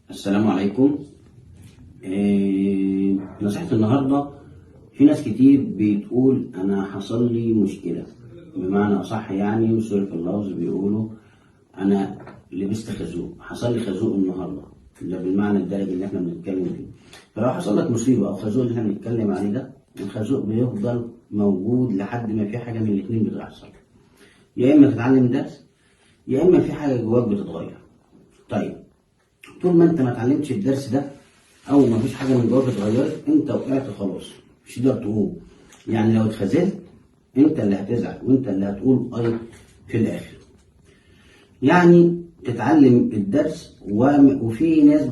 السلام عليكم. نصيحة النهاردة، في ناس كتير بتقول أنا حصل لي مشكلة، بمعنى أصح يعني وسوري في اللفظ بيقولوا أنا لبست خازوق، حصل لي خازوق النهاردة، ده بالمعنى الدارج اللي احنا بنتكلم فيه. فلو حصل لك مصيبة أو خازوق اللي احنا بنتكلم عليه ده، الخازوق بيفضل موجود لحد ما في حاجة من الاتنين بتحصل، يا إما تتعلم درس يا إما في حاجة جواك بتتغير. طيب، طول ما انت ما اتعلمتش الدرس ده او ما فيش حاجه من جواك اتغيرت، انت وقعت خلاص، مش هتقدر تقوم. يعني لو اتخذلت انت اللي هتزعل وانت اللي هتقول اي في الاخر. يعني تتعلم الدرس وفي ناس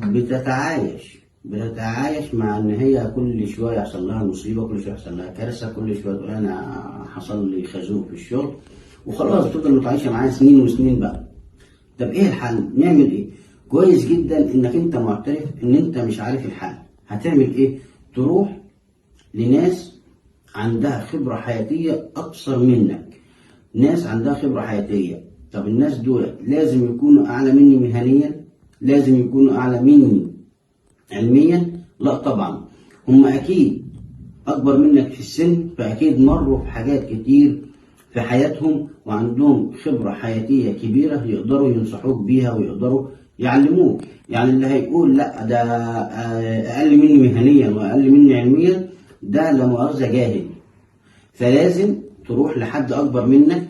بتتعايش مع ان هي كل شويه يحصل لها مصيبه، كل شويه يحصل لها كارثه، كل شويه تقول انا حصل لي خازوق في الشغل، وخلاص بتفضل متعايشه معاها سنين وسنين بقى. طب ايه الحل؟ نعمل ايه؟ كويس جدا انك انت معترف ان انت مش عارف الحل. هتعمل ايه؟ تروح لناس عندها خبرة حياتية اكثر منك، ناس عندها خبرة حياتية. طب الناس دول لازم يكونوا اعلى مني مهنيا؟ لازم يكونوا اعلى مني علميا؟ لا طبعا. هم اكيد اكبر منك في السن، فاكيد مروا في حاجات كتير في حياتهم وعندهم خبرة حياتية كبيرة يقدروا ينصحوك بيها ويقدروا يعلموك. يعني اللي هيقول لا ده اقل مني مهنيا واقل مني علميا، ده لا مؤاخذة جاهل. فلازم تروح لحد اكبر منك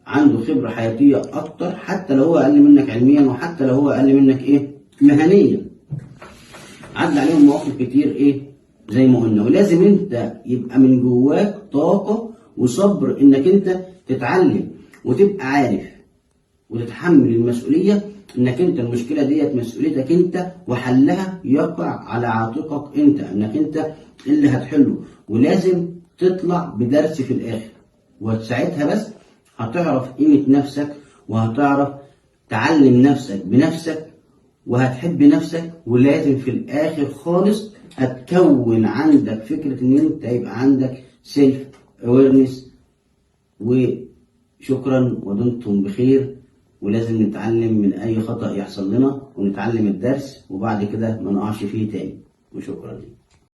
عنده خبرة حياتية اكتر، حتى لو هو اقل منك علميا وحتى لو هو اقل منك مهنيا. عدى عليهم مواقف كتير زي ما قلنا، ولازم انت يبقى من جواك طاقة وصبر انك انت تتعلم وتبقى عارف وتتحمل المسؤولية، انك انت المشكلة ديت مسؤوليتك انت وحلها يقع على عاتقك انت، انك انت اللي هتحله. ولازم تطلع بدرس في الاخر، وساعتها بس هتعرف قيمة نفسك وهتعرف تعلم نفسك بنفسك وهتحب نفسك. ولازم في الاخر خالص هتكون عندك فكرة ان انت يبقى عندك سيلف اويرنس. وشكرا ودمتم بخير. ولازم نتعلم من اي خطأ يحصل لنا ونتعلم الدرس، وبعد كده ما نقعش فيه تاني. وشكرا.